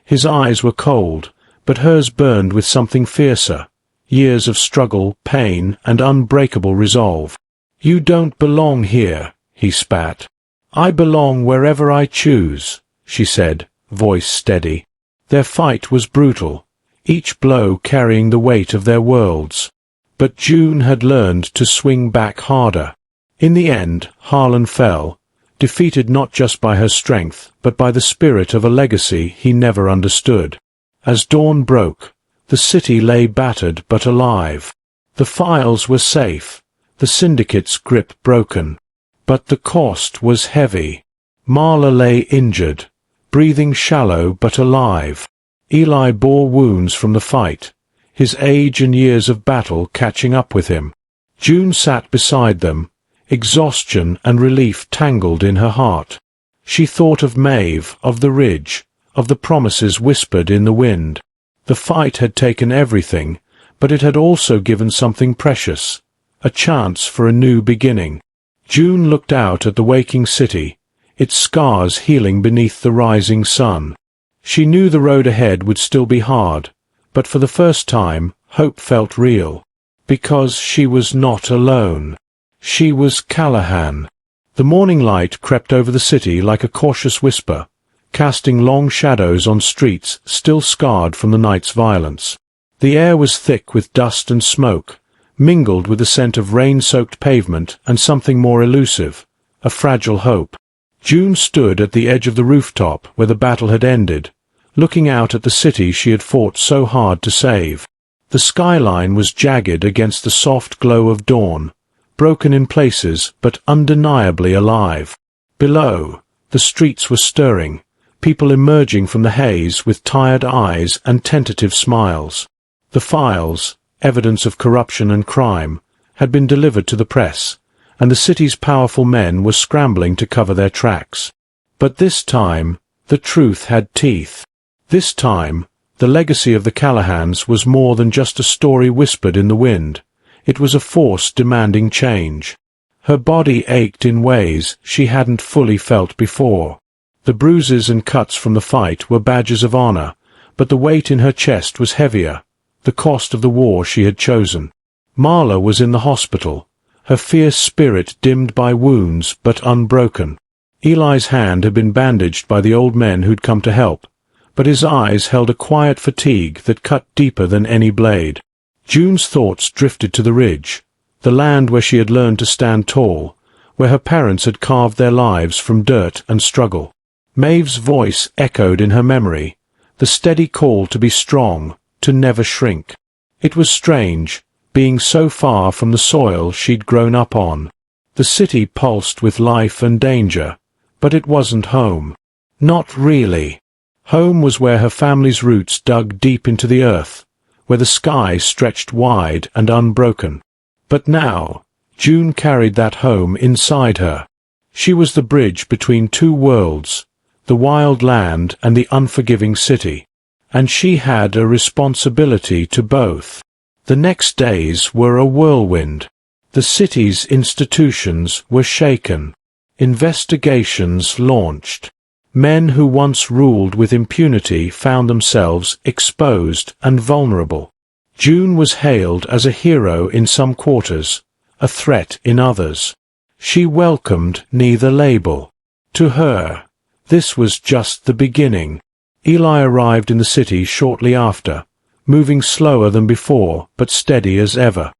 His eyes were cold, but hers burned with something fiercer, years of struggle, pain, and unbreakable resolve. "You don't belong here," he spat. "I belong wherever I choose," she said, voice steady. Their fight was brutal, each blow carrying the weight of their worlds. But June had learned to swing back harder. In the end, Harlan fell, defeated not just by her strength, but by the spirit of a legacy he never understood. As dawn broke, the city lay battered but alive. The files were safe, the syndicate's grip broken. But the cost was heavy. Marla lay injured, breathing shallow but alive. Eli bore wounds from the fight, his age and years of battle catching up with him. June sat beside them, exhaustion and relief tangled in her heart. She thought of Maeve, of the ridge, of the promises whispered in the wind. The fight had taken everything, but it had also given something precious, a chance for a new beginning. June looked out at the waking city, its scars healing beneath the rising sun. She knew the road ahead would still be hard, but for the first time, hope felt real. Because she was not alone. She was Callahan. The morning light crept over the city like a cautious whisper, casting long shadows on streets still scarred from the night's violence. The air was thick with dust and smoke, mingled with the scent of rain-soaked pavement and something more elusive, a fragile hope. June stood at the edge of the rooftop where the battle had ended, looking out at the city she had fought so hard to save. The skyline was jagged against the soft glow of dawn, broken in places but undeniably alive. Below, the streets were stirring, people emerging from the haze with tired eyes and tentative smiles. The files, evidence of corruption and crime, had been delivered to the press, and the city's powerful men were scrambling to cover their tracks. But this time, the truth had teeth. This time, the legacy of the Callahans was more than just a story whispered in the wind. It was a force demanding change. Her body ached in ways she hadn't fully felt before. The bruises and cuts from the fight were badges of honor, but the weight in her chest was heavier, the cost of the war she had chosen. Marla was in the hospital, her fierce spirit dimmed by wounds but unbroken. Eli's hand had been bandaged by the old men who'd come to help, but his eyes held a quiet fatigue that cut deeper than any blade. June's thoughts drifted to the ridge, the land where she had learned to stand tall, where her parents had carved their lives from dirt and struggle. Maeve's voice echoed in her memory, the steady call to be strong, to never shrink. It was strange, being so far from the soil she'd grown up on. The city pulsed with life and danger, but it wasn't home. Not really. Home was where her family's roots dug deep into the earth, where the sky stretched wide and unbroken. But now, June carried that home inside her. She was the bridge between two worlds, the wild land and the unforgiving city, and she had a responsibility to both. The next days were a whirlwind. The city's institutions were shaken. Investigations launched. Men who once ruled with impunity found themselves exposed and vulnerable. June was hailed as a hero in some quarters, a threat in others. She welcomed neither label. To her, this was just the beginning. Eli arrived in the city shortly after, moving slower than before but steady as ever.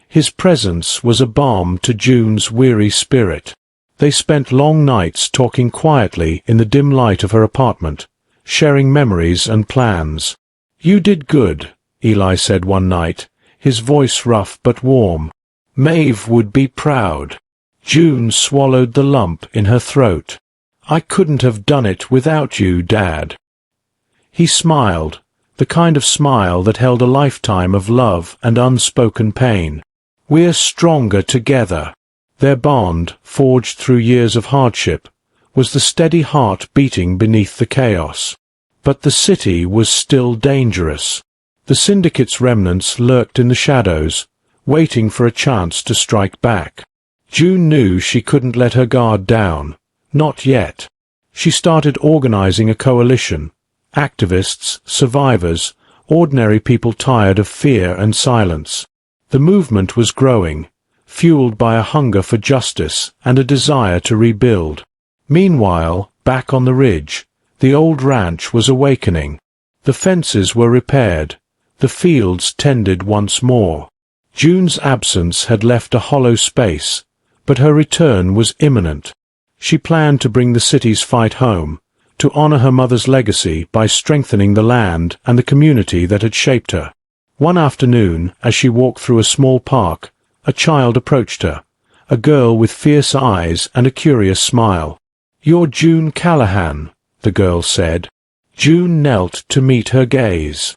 His presence was a balm to June's weary spirit. They spent long nights talking quietly in the dim light of her apartment, sharing memories and plans. "You did good," Eli said one night, his voice rough but warm. "Maeve would be proud." June swallowed the lump in her throat. "I couldn't have done it without you, Dad." He smiled, the kind of smile that held a lifetime of love and unspoken pain. "We're stronger together." Their bond, forged through years of hardship, was the steady heart beating beneath the chaos. But the city was still dangerous. The syndicate's remnants lurked in the shadows, waiting for a chance to strike back. June knew she couldn't let her guard down. Not yet. She started organizing a coalition. Activists, survivors, ordinary people tired of fear and silence. The movement was growing, fueled by a hunger for justice and a desire to rebuild. Meanwhile, back on the ridge, the old ranch was awakening. The fences were repaired, the fields tended once more. June's absence had left a hollow space, but her return was imminent. She planned to bring the city's fight home, to honor her mother's legacy by strengthening the land and the community that had shaped her. One afternoon, as she walked through a small park, a child approached her, a girl with fierce eyes and a curious smile. "You're June Callahan," the girl said. June knelt to meet her gaze.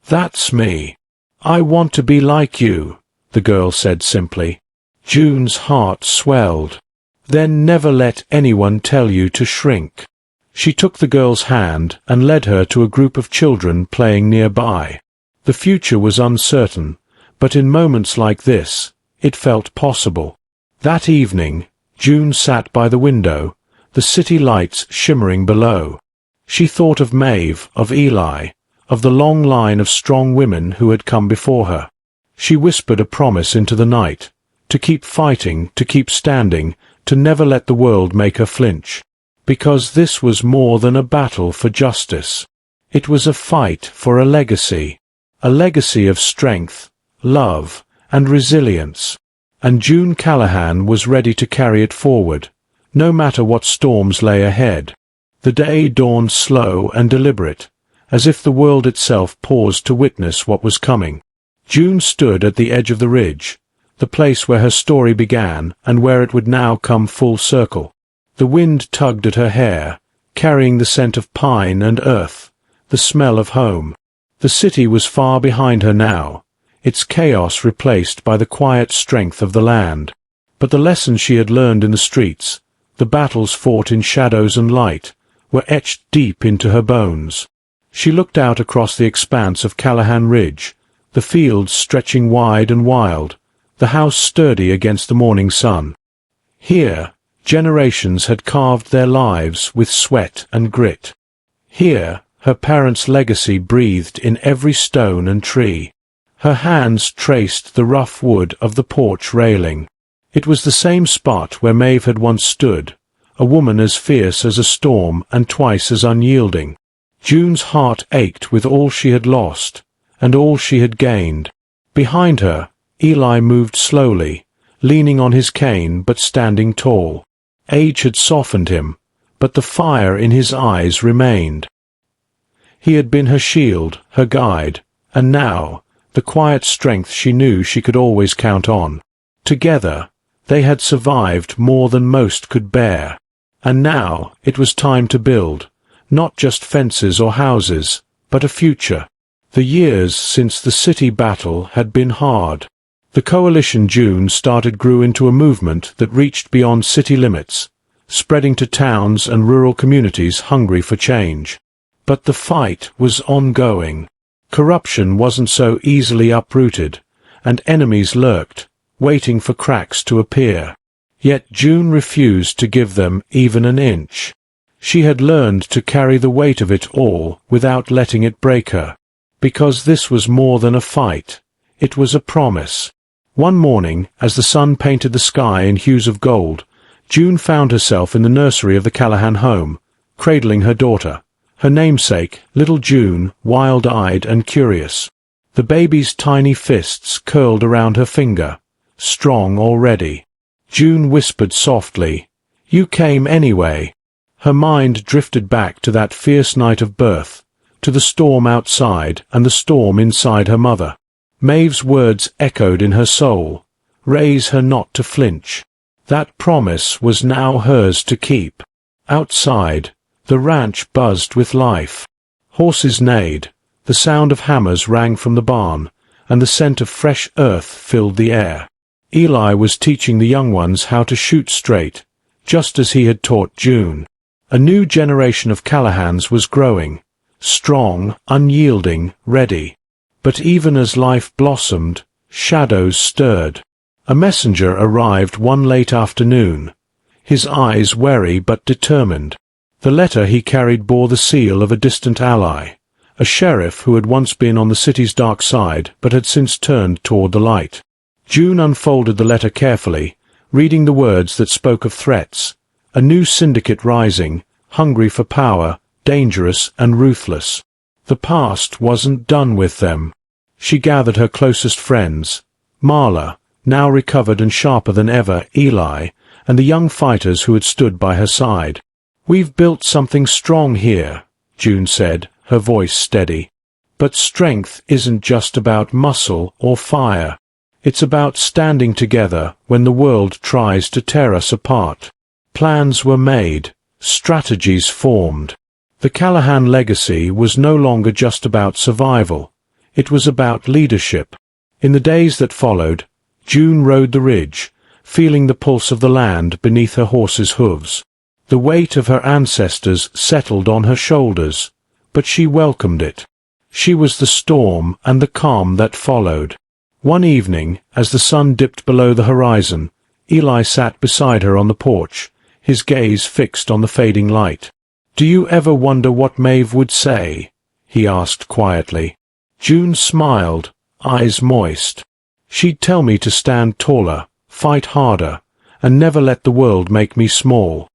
"That's me. I want to be like you," the girl said simply. June's heart swelled. "Then never let anyone tell you to shrink." She took the girl's hand and led her to a group of children playing nearby. The future was uncertain, but in moments like this, it felt possible. That evening, June sat by the window, the city lights shimmering below. She thought of Maeve, of Eli, of the long line of strong women who had come before her. She whispered a promise into the night, to keep fighting, to keep standing, to never let the world make her flinch. Because this was more than a battle for justice. It was a fight for a legacy of strength, love, and resilience. And June Callahan was ready to carry it forward, no matter what storms lay ahead. The day dawned slow and deliberate, as if the world itself paused to witness what was coming. June stood at the edge of the ridge, the place where her story began and where it would now come full circle. The wind tugged at her hair, carrying the scent of pine and earth, the smell of home. The city was far behind her now, its chaos replaced by the quiet strength of the land. But the lessons she had learned in the streets, the battles fought in shadows and light, were etched deep into her bones. She looked out across the expanse of Callahan Ridge, the fields stretching wide and wild, the house sturdy against the morning sun. Here, generations had carved their lives with sweat and grit. Here, her parents' legacy breathed in every stone and tree. Her hands traced the rough wood of the porch railing. It was the same spot where Maeve had once stood, a woman as fierce as a storm and twice as unyielding. June's heart ached with all she had lost, and all she had gained. Behind her, Eli moved slowly, leaning on his cane but standing tall. Age had softened him, but the fire in his eyes remained. He had been her shield, her guide, and now, the quiet strength she knew she could always count on. Together, they had survived more than most could bear. And now, it was time to build, not just fences or houses, but a future. The years since the city battle had been hard. The coalition June started grew into a movement that reached beyond city limits, spreading to towns and rural communities hungry for change. But the fight was ongoing. Corruption wasn't so easily uprooted, and enemies lurked, waiting for cracks to appear. Yet June refused to give them even an inch. She had learned to carry the weight of it all without letting it break her. Because this was more than a fight. It was a promise. One morning, as the sun painted the sky in hues of gold, June found herself in the nursery of the Callahan home, cradling her daughter, her namesake, little June, wild-eyed and curious. The baby's tiny fists curled around her finger, strong already. June whispered softly, "You came anyway." Her mind drifted back to that fierce night of birth, to the storm outside and the storm inside her mother. Maeve's words echoed in her soul, "Raise her not to flinch." That promise was now hers to keep. Outside, the ranch buzzed with life. Horses neighed, the sound of hammers rang from the barn, and the scent of fresh earth filled the air. Eli was teaching the young ones how to shoot straight, just as he had taught June. A new generation of Callahans was growing, strong, unyielding, ready. But even as life blossomed, shadows stirred. A messenger arrived one late afternoon, his eyes wary but determined. The letter he carried bore the seal of a distant ally, a sheriff who had once been on the city's dark side but had since turned toward the light. June unfolded the letter carefully, reading the words that spoke of threats, a new syndicate rising, hungry for power, dangerous and ruthless. The past wasn't done with them. She gathered her closest friends, Marla, now recovered and sharper than ever, Eli, and the young fighters who had stood by her side. "We've built something strong here," June said, her voice steady. "But strength isn't just about muscle or fire. It's about standing together when the world tries to tear us apart." Plans were made, strategies formed. The Callahan legacy was no longer just about survival. It was about leadership. In the days that followed, June rode the ridge, feeling the pulse of the land beneath her horse's hooves. The weight of her ancestors settled on her shoulders, but she welcomed it. She was the storm and the calm that followed. One evening, as the sun dipped below the horizon, Eli sat beside her on the porch, his gaze fixed on the fading light. "Do you ever wonder what Maeve would say?" he asked quietly. June smiled, eyes moist. "She'd tell me to stand taller, fight harder, and never let the world make me small."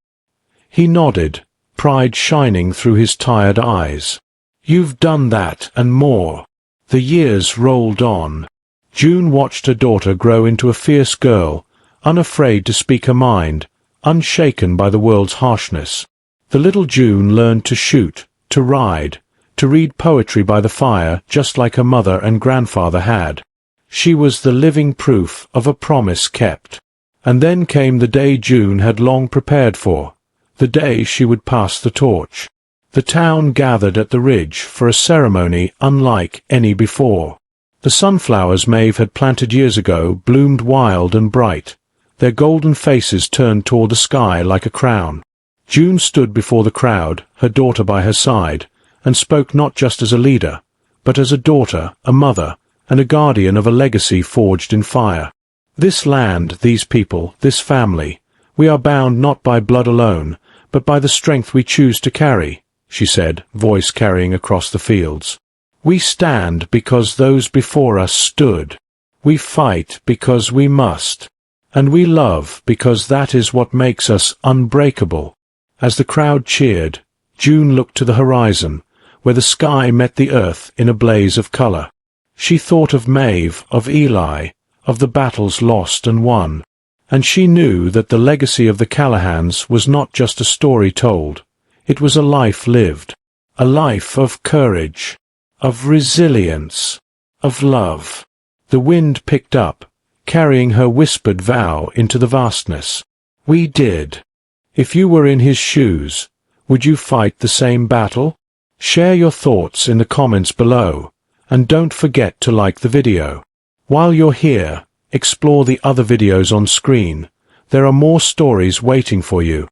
He nodded, pride shining through his tired eyes. "You've done that and more." The years rolled on. June watched her daughter grow into a fierce girl, unafraid to speak her mind, unshaken by the world's harshness. The little June learned to shoot, to ride, to read poetry by the fire just like her mother and grandfather had. She was the living proof of a promise kept. And then came the day June had long prepared for, the day she would pass the torch. The town gathered at the ridge for a ceremony unlike any before. The sunflowers Maeve had planted years ago bloomed wild and bright, their golden faces turned toward the sky like a crown. June stood before the crowd, her daughter by her side, and spoke not just as a leader, but as a daughter, a mother, and a guardian of a legacy forged in fire. "This land, these people, this family, we are bound not by blood alone, but by the strength we choose to carry," she said, voice carrying across the fields. "We stand because those before us stood. We fight because we must. And we love because that is what makes us unbreakable." As the crowd cheered, June looked to the horizon, where the sky met the earth in a blaze of color. She thought of Maeve, of Eli, of the battles lost and won, and she knew that the legacy of the Callahans was not just a story told. It was a life lived, a life of courage, of resilience, of love. The wind picked up, carrying her whispered vow into the vastness. "We did." If you were in his shoes, would you fight the same battle? Share your thoughts in the comments below, and don't forget to like the video. While you're here, explore the other videos on screen. There are more stories waiting for you.